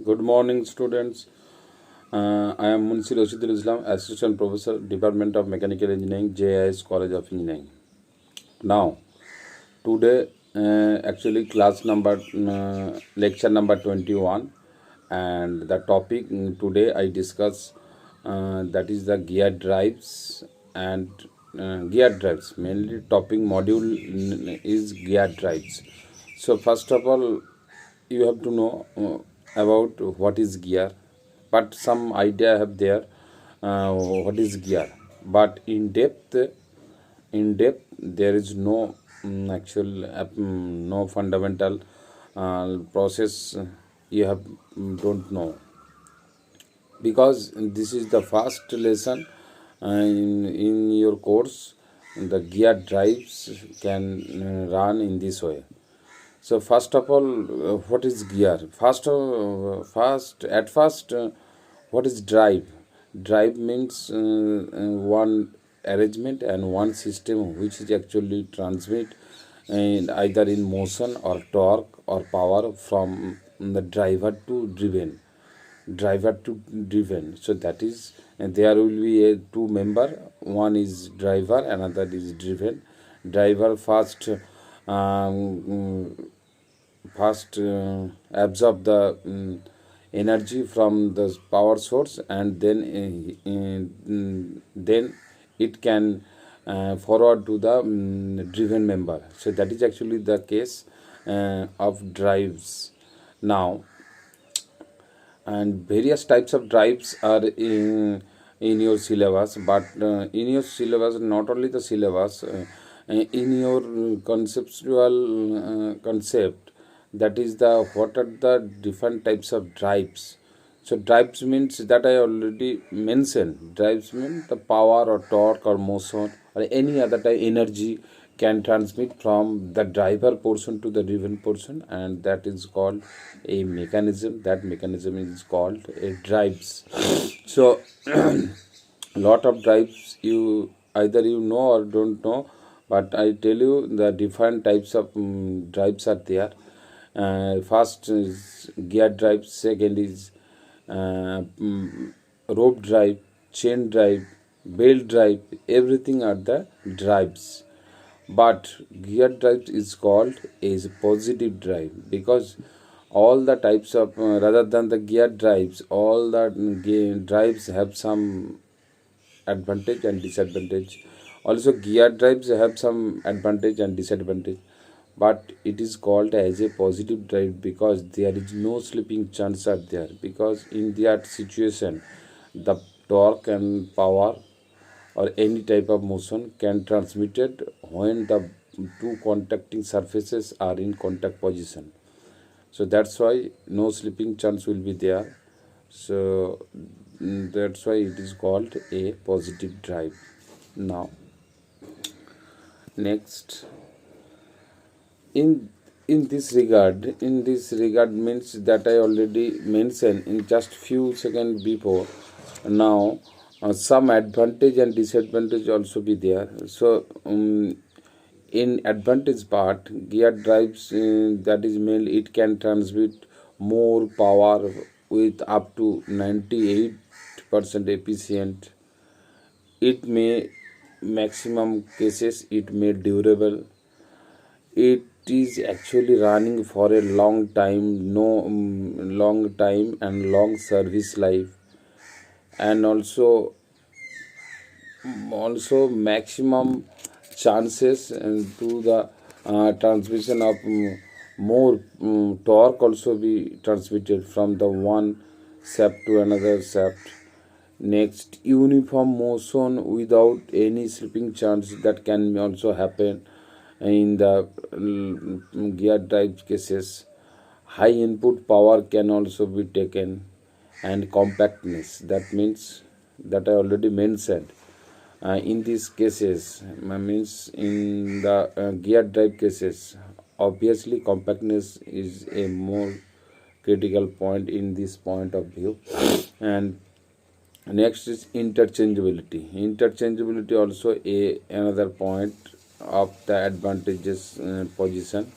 Good morning, students. I am Munshi Rashidul Islam, Assistant Professor, Department of Mechanical Engineering, JIS College of Engineering. Now, today, actually, lecture number 21, and the topic today I discuss that is the gear drives and gear drives. Mainly, topic module is gear drives. So, first of all, you have to know about what is gear, but some idea I have there what is gear, but in depth there is no actual no fundamental process you have don't know, because this is the first lesson in your course. The gear drives can run in this way. So first of all, what is gear? What is drive? Drive means one arrangement and one system which is actually transmit and either in motion or torque or power from the driver to driven. So that is, and there will be a two member. One is driver, another is driven. Driver first absorb the energy from the power source, and then it can forward to the driven member. So that is actually the case of drives. Now, and various types of drives are in your syllabus, but in your syllabus, not only the syllabus, in your conceptual concept, that is the what are the different types of drives. So drives means that I already mentioned. Drives means the power or torque or motion or any other type energy can transmit from the driver portion to the driven portion, and that is called a mechanism. That mechanism is called a drives. So lot of drives you either you know or don't know, but I tell you the different types of drives are there. First is gear drive, second is rope drive, chain drive, belt drive, everything are the drives. But gear drive is called as positive drive, because all the types of rather than the gear drives, all the drives have some advantage and disadvantage. Also, gear drives have some advantage and disadvantage, but it is called as a positive drive because there is no slipping chance are there. Because in that situation, the torque and power or any type of motion can transmitted when the two contacting surfaces are in contact position. So that's why no slipping chance will be there. So that's why it is called a positive drive. Now, next, in this regard means that I already mentioned in just few seconds before. Now, some advantage and disadvantage also be there. So in advantage part, gear drives, that is mainly it can transmit more power with up to 98% efficient. It may maximum cases it may durable. It is actually running for a long time, long time and long service life, and also maximum chances to the transmission of more torque also be transmitted from the one shaft to another shaft. Next, uniform motion without any slipping chance that can also happen in the gear drive cases. High input power can also be taken, and compactness, that means that I already mentioned. In these cases, means in the gear drive cases, obviously compactness is a more critical point in this point of view. And next is interchangeability. Interchangeability also a another point of the advantages position.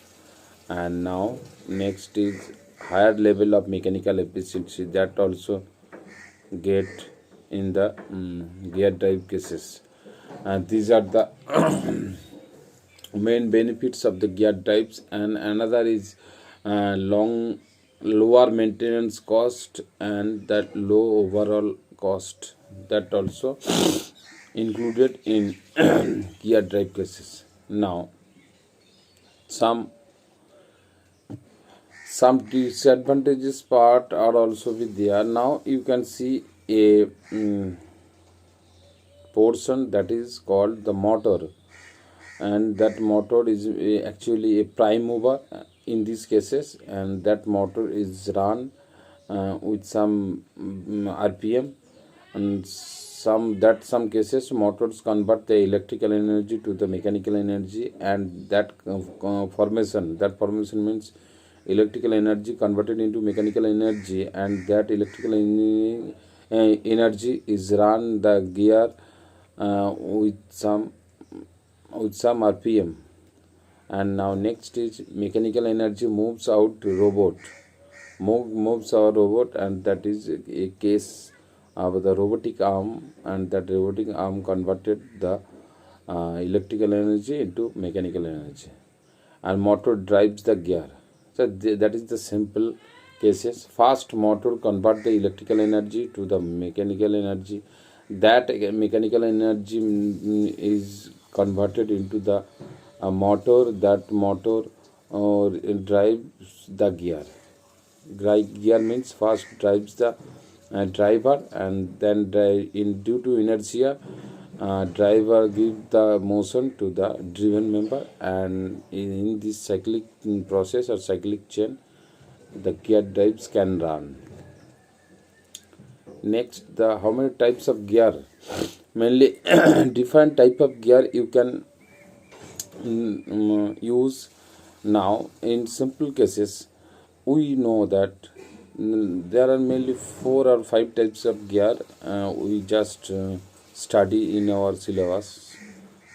And now next is higher level of mechanical efficiency, that also get in the gear drive cases. And these are the main benefits of the gear drives. And another is lower maintenance cost and that low overall cost, that also included in gear drive cases. Now some disadvantages part are also with there. Now you can see a portion that is called the motor, and that motor is actually a prime mover in these cases, and that motor is run with some rpm, and some cases motors convert the electrical energy to the mechanical energy, and that formation means electrical energy converted into mechanical energy, and that electrical energy is run the gear with some rpm. And now next is mechanical energy moves out to robot, moves our robot, and that is a case of the robotic arm, and that robotic arm converted the electrical energy into mechanical energy, and motor drives the gear. So that is the simple cases. Fast motor convert the electrical energy to the mechanical energy, that mechanical energy is converted into the motor, that motor drives the gear. Gear means first drives the driver, and then in due to inertia driver gives the motion to the driven member, and in this cyclic process or cyclic chain the gear drives can run. Next, the how many types of gear, mainly different type of gear you can use. Now in simple cases we know that there are mainly 4 or 5 types of gear we just study in our syllabus.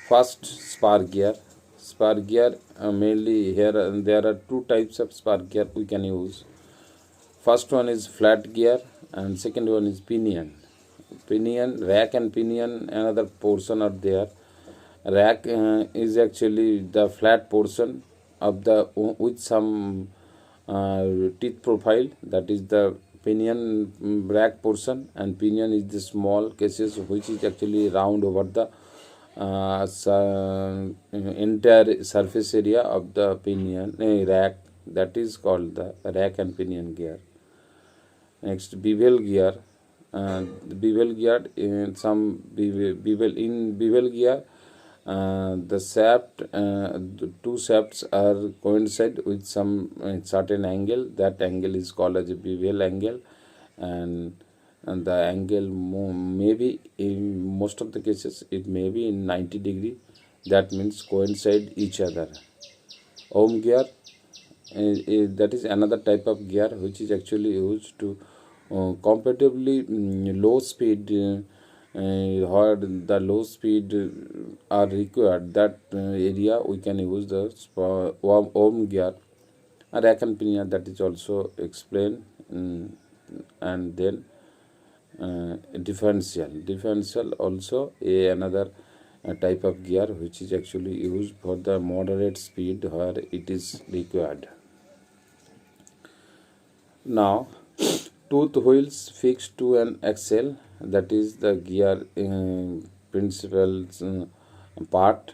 First, spark gear. Spark gear mainly here there are 2 types of spark gear we can use. First one is flat gear, and second one is pinion. Rack and pinion, another portion are there. Rack is actually the flat portion of the with some teeth profile, that is the pinion rack portion, and pinion is the small cases which is actually round over the entire surface area of the pinion rack, that is called the rack and pinion gear. Next, bevel gear. The bevel gear in some bevel gear the shaft, the 2 shafts are coincide with some certain angle. That angle is called as a bevel angle, and the angle maybe in most of the cases it may be in 90 degree. That means coincide each other. Ohm gear, that is another type of gear which is actually used to comparatively low speed, where the low speed are required, that area we can use the ohm gear. Rack and pinion, that is also explained. And then differential also another type of gear which is actually used for the moderate speed where it is required. Now, tooth wheels fixed to an axle, that is the gear principal part.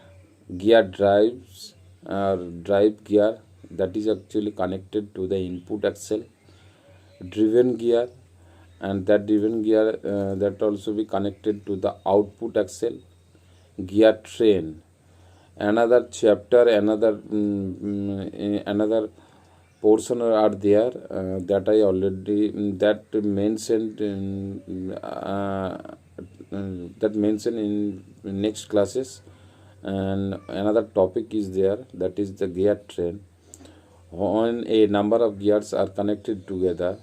Gear drives drive gear, that is actually connected to the input axle. Driven gear, and that driven gear that also be connected to the output axle. Gear train, another chapter, another portion are there that I already that mentioned in next classes, and another topic is there, that is the gear train. When a number of gears are connected together,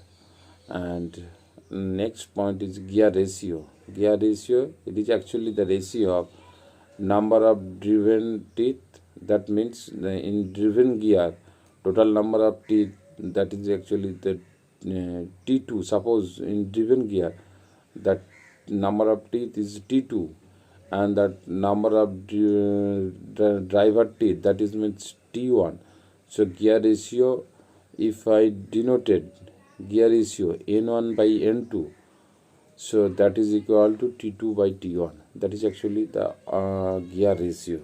and next point is gear ratio. Gear ratio, it is actually the ratio of number of driven teeth. That means in driven gear total number of teeth that is actually the T2. Suppose in driven gear, that number of teeth is T2, and that number of driver teeth, that is means T1. So gear ratio, if I denoted gear ratio N1 by N2, so that is equal to T2 by T1. That is actually the gear ratio.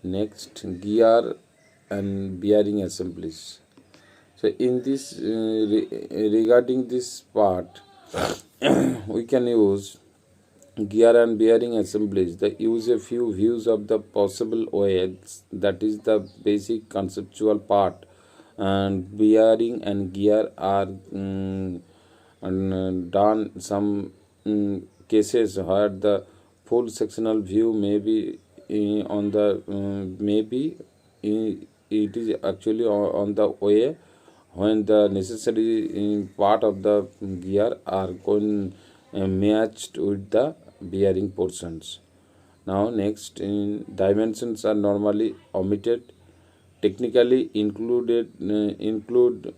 Next, gear and bearing assemblies. So in this regarding this part, we can use gear and bearing assemblies. They use a few views of the possible ways, that is the basic conceptual part, and bearing and gear are done some cases where the full sectional view may be on the maybe it is actually on the way when the necessary part of the gear are going matched with the bearing portions. Now next, dimensions are normally omitted. Technically include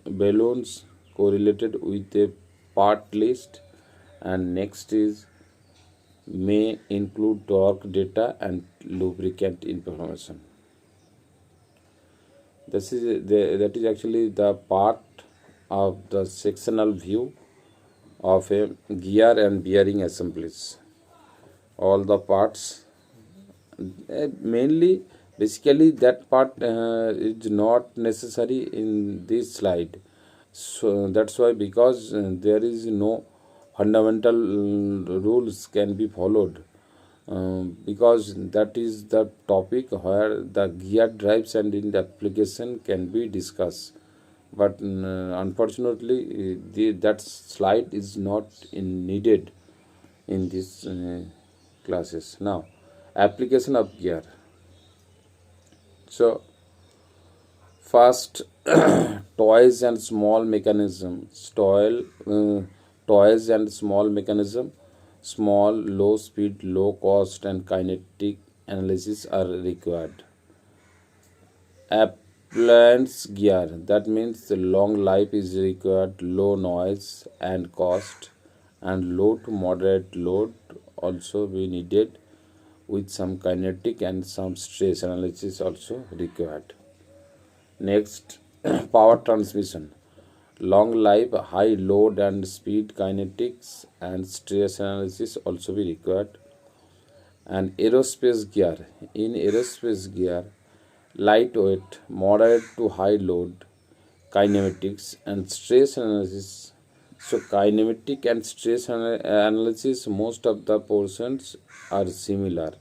balloons correlated with a part list, and next is may include torque data and lubricant information. That is actually the part of the sectional view of a gear and bearing assemblies. All the parts, mainly basically that part is not necessary in this slide. So that's why, because there is no fundamental rules can be followed, because that is the topic where the gear drives and in the application can be discussed. But unfortunately, that slide is not needed in these classes. Now, application of gear. So first, toys and small mechanisms. Toys and small mechanism. Small, low speed, low cost, and kinetic analysis are required. Appliance gear, that means the long life is required, low noise and cost, and low to moderate load also be needed, with some kinetic and some stress analysis also required. Next, power transmission. Long life, high load and speed kinetics and stress analysis also be required. And aerospace gear. In aerospace gear, lightweight, moderate to high load, kinematics and stress analysis. So kinematic and stress analysis, most of the portions are similar.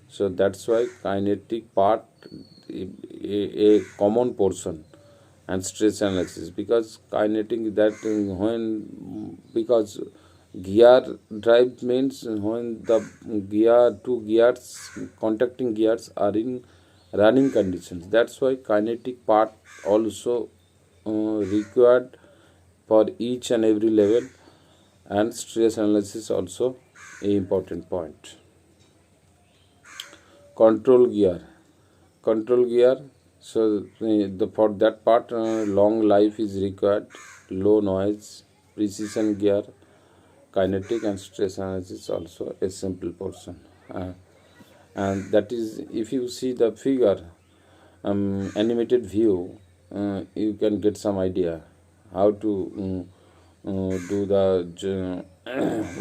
So that's why kinetic part a common portion, and stress analysis, because kinetic that when, because gear drive means when the two gears, contacting gears are in running conditions. That's why kinetic part also required for each and every level, and stress analysis also a important point. Control gear. Control gear, so for that part, long life is required, low noise, precision gear, kinetic and stress analysis also a simple portion. And that is, if you see the figure, animated view, you can get some idea how to do the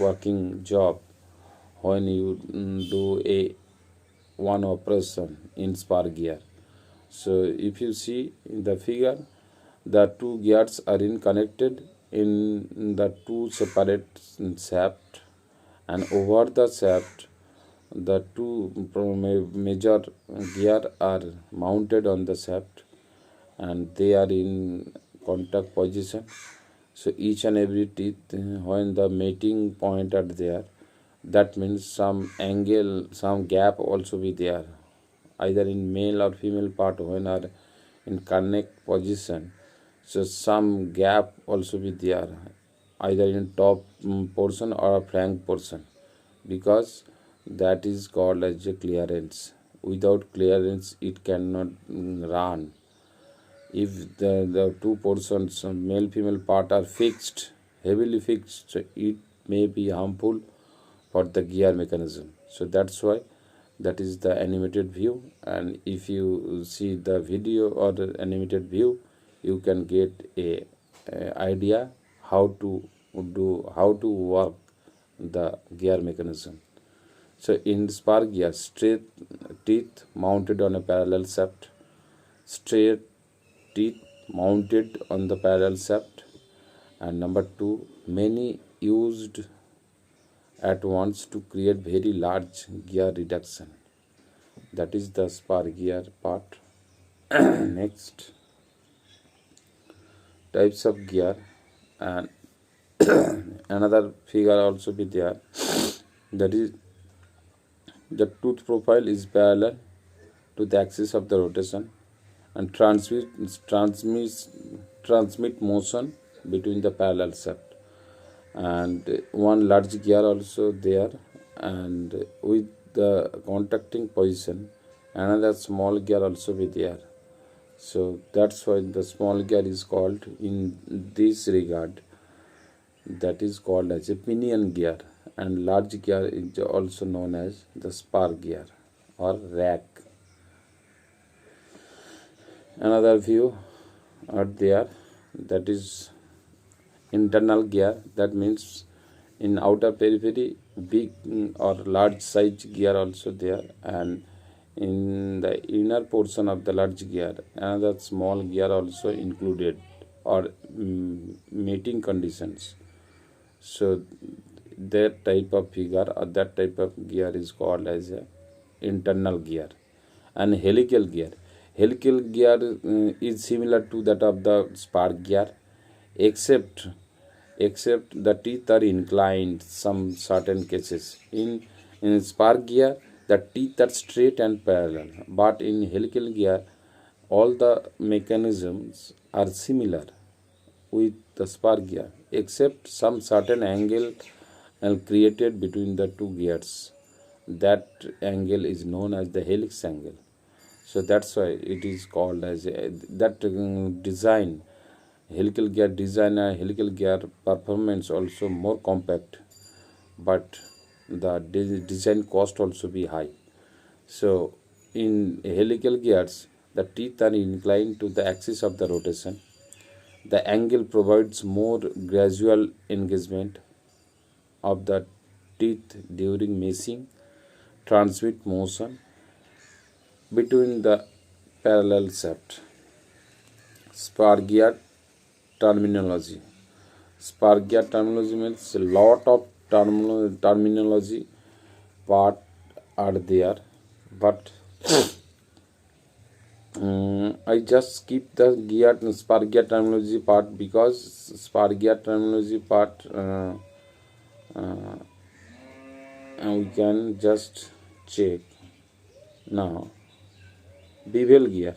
working job when you do a one operation in spark gear. So if you see in the figure, the two gears are connected in the two separate shaft, and over the shaft the two major gear are mounted on the shaft, and they are in contact position. So each and every teeth, when the mating point are there, that means some angle, some gap also be there, either in male or female part when are in connect position. So some gap also be there, either in top portion or flank portion, because that is called as a clearance. Without clearance it cannot run. If the two portions, male female part, are fixed, heavily fixed, it may be harmful for the gear mechanism. So that's why that is the animated view. And if you see the video or the animated view, you can get a idea how to work the gear mechanism. So in spark gear, straight teeth mounted on a parallel shaft, straight teeth mounted on the parallel shaft, and number two, many used at once to create very large gear reduction. That is the spark gear part. Next, types of gear, and another figure also be there. That is, the tooth profile is parallel to the axis of the rotation and transmit motion between the parallel shaft, and one large gear also there, and with the contacting position another small gear also be there. So that's why the small gear is called, in this regard, that is called as a pinion gear, and large gear is also known as the spar gear or rack. Another view out there, that is internal gear. That means in outer periphery big or large size gear also there, and in the inner portion of the large gear another small gear also included, or mating conditions. So that type of figure or that type of gear is called as a internal gear. And helical gear, helical gear is similar to that of the spark gear, except the teeth are inclined some certain cases. In spark gear the teeth are straight and parallel, but in helical gear all the mechanisms are similar with the spark gear, except some certain angle created between the two gears. That angle is known as the helix angle. So that's why it is called as that design, helical gear design and helical gear performance also more compact, but the design cost also be high. So in helical gears the teeth are inclined to the axis of the rotation. The angle provides more gradual engagement of the teeth during meshing, transmit motion between the parallel shaft. Spark gear terminology. Spark gear terminology means a lot of terminology part are there, but I just skip the spark gear terminology part, because spark gear terminology part we can just check now. Bevel gear.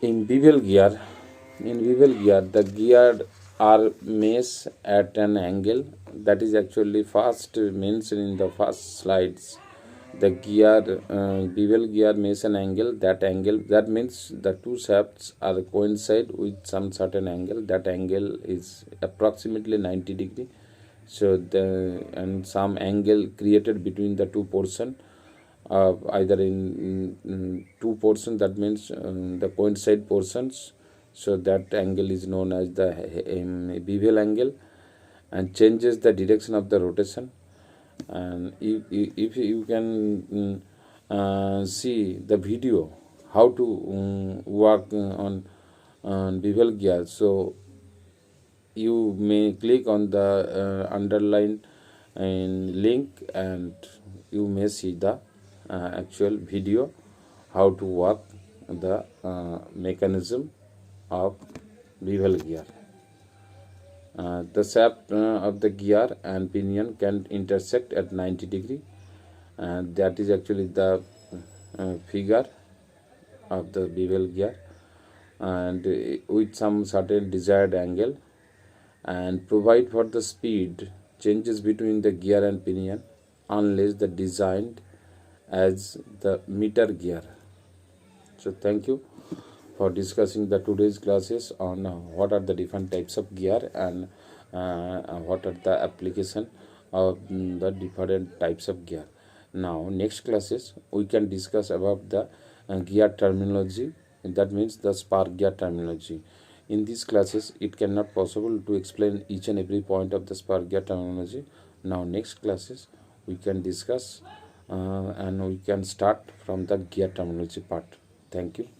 In bevel gear, the gear are mesh at an angle. That is actually first mentioned in the first slides. The gear bevel gear mesh an angle. That means the two shafts are coincide with some certain angle. That angle is approximately 90 degree. So and some angle created between the two portion, either in two portions, that means the coincide portions. So that angle is known as the bevel angle, and changes the direction of the rotation. And if you can see the video how to work on bevel gear, so you may click on the underline link, and you may see the actual video how to work the mechanism of bevel gear. The shaft of the gear and pinion can intersect at 90 degree, and that is actually the figure of the bevel gear, and with some certain desired angle, and provide for the speed changes between the gear and pinion unless the designed as the meter gear. So thank you for discussing the today's classes on what are the different types of gear and what are the application of the different types of gear. Now next classes we can discuss about the gear terminology. That means the spark gear terminology. In these classes it cannot possible to explain each and every point of the spark gear terminology. Now next classes we can discuss and we can start from the gear terminology part. Thank you.